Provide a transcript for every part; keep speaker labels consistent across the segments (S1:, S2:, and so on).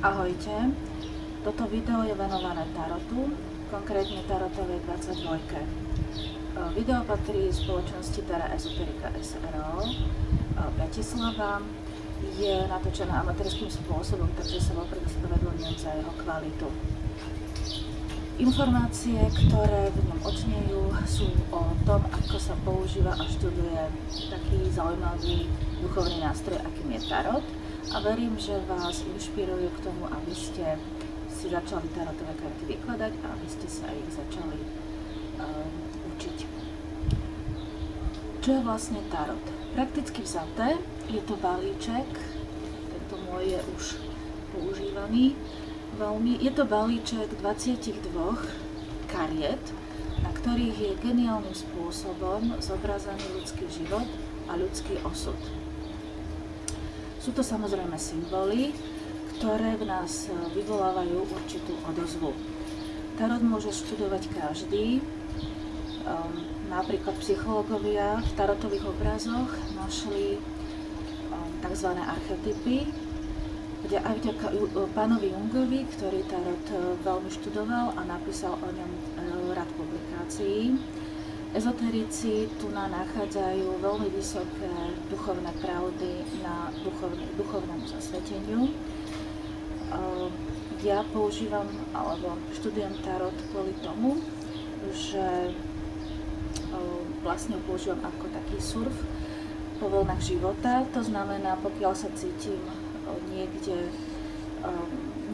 S1: Ahojte, toto video je venované tarotu, konkrétne tarotovej 22. Video patrí spoločnosti Tara Ezoterika SRO Bratislava. Je natočené amatérským spôsobom, takže sa vopred ospravedlňujem za jeho kvalitu. Informácie, ktoré v ňom odznejú, sú o tom, ako sa používa a študuje taký zaujímavý duchovný nástroj, akým je tarot. A verím, že vás inšpirujú k tomu, aby ste si začali tarotové karty vykladať a aby ste sa ich začali učiť. Čo je vlastne tarot? Prakticky vzaté je to balíček, tento môj je už používaný veľmi. Je to balíček 22 kariet, na ktorých je geniálnym spôsobom zobrazený ľudský život a ľudský osud. Sú to samozrejme symboly, ktoré v nás vyvolávajú určitú odozvu. Tarot môže študovať každý. Napríklad psychológovia v tarotových obrazoch našli tzv. Archetypy, kde aj vďaka pánovi Jungovi, ktorý tarot veľmi študoval a napísal o ňom rad publikácií, ezoterici tu nachádzajú veľmi vysoké duchovné pravdy na duchovnom zasveteniu. Ja používam alebo študujem tarot kvôli tomu, že vlastne používam ako taký surf po vlnách života. To znamená, pokiaľ sa cítim niekde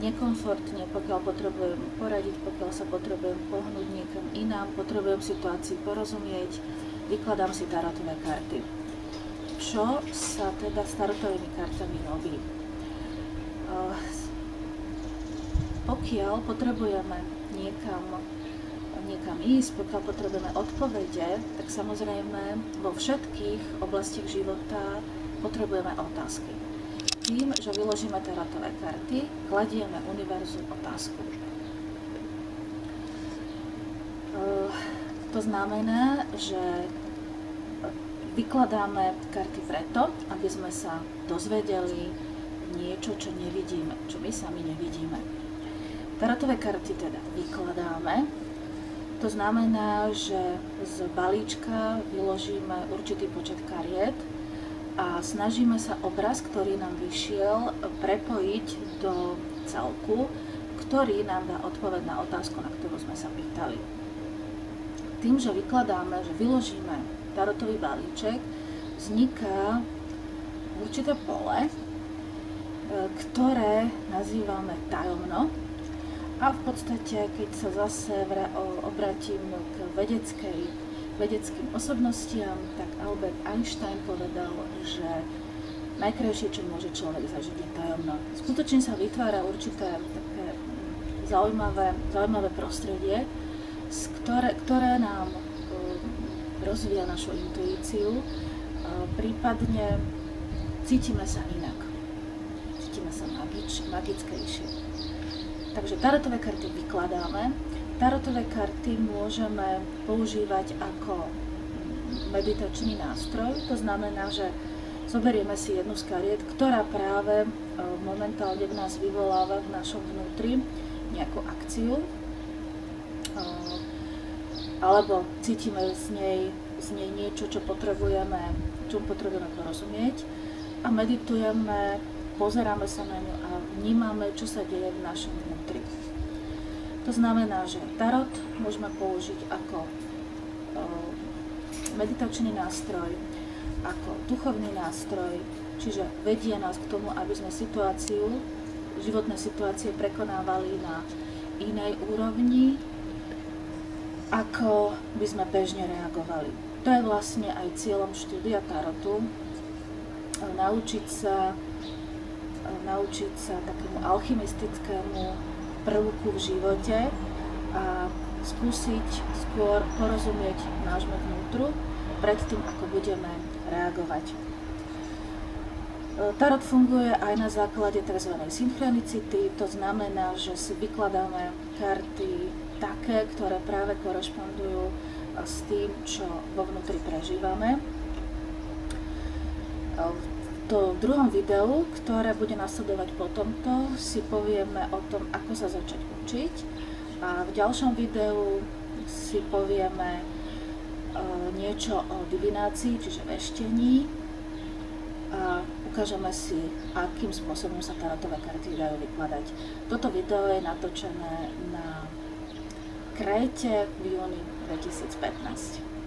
S1: nekomfortne, pokiaľ potrebujem poradiť, pokiaľ sa potrebujem pohnúť niekam inám, potrebujem situácii porozumieť, vykladám si tarotové karty. Čo sa teda s tarotovými kartami robí? Pokiaľ potrebujeme niekam ísť, pokiaľ potrebujeme odpovede, tak samozrejme vo všetkých oblastiach života potrebujeme otázky. Tým, že vyložíme tarotové karty, kladieme univerzu otázku. To znamená, že vykladáme karty preto, aby sme sa dozvedeli niečo, čo nevidíme, čo my sami nevidíme. Tarotové karty teda vykladáme. To znamená, že z balíčka vyložíme určitý počet kariet a snažíme sa obraz, ktorý nám vyšiel, prepojiť do celku, ktorý nám dá odpoveď na otázku, na ktorú sme sa pýtali. Tým, že vykladáme, že vyložíme tarotový balíček, vzniká určité pole, ktoré nazývame tajomno. A v podstate, keď sa zase obratím k vedeckým osobnostiam, tak Albert Einstein povedal, že najkrajšie, čo môže človek zažiť, je tajomno. Skutočne sa vytvára určité také zaujímavé prostredie, ktoré nám rozvíja našu intuíciu, prípadne cítime sa inak, cítime sa magickejšie. Takže tarotové karty vykladáme. Tarotové karty môžeme používať ako meditačný nástroj. To znamená, že zoberieme si jednu z kariet, ktorá práve momentálne v nás vyvoláva v našom vnútri nejakú akciu. Alebo cítime z nej niečo, čo potrebujeme porozumieť. A meditujeme, pozeráme sa na ňu a vnímame, čo sa deje v našom vnútri. To znamená, že tarot môžeme použiť ako meditačný nástroj, ako duchovný nástroj, čiže vedie nás k tomu, aby sme životné situácie prekonávali na inej úrovni, ako by sme bežne reagovali. To je vlastne aj cieľom štúdia tarotu, naučiť sa takému alchymistickému prvku v živote a skúsiť skôr porozumieť nášmu vnútru predtým, ako budeme reagovať. Tarot funguje aj na základe tzv. Synchronicity, to znamená, že si vykladáme karty také, ktoré práve korešpondujú s tým, čo vo vnútri prežívame. v druhom videu, ktoré bude nasledovať po tomto, si povieme o tom, ako sa začať učiť. A v ďalšom videu si povieme niečo o divinácii, čiže veštení. A ukážeme si, akým spôsobom sa tarotové karty dajú vykladať. Toto video je natočené na Kréte v júni 2015.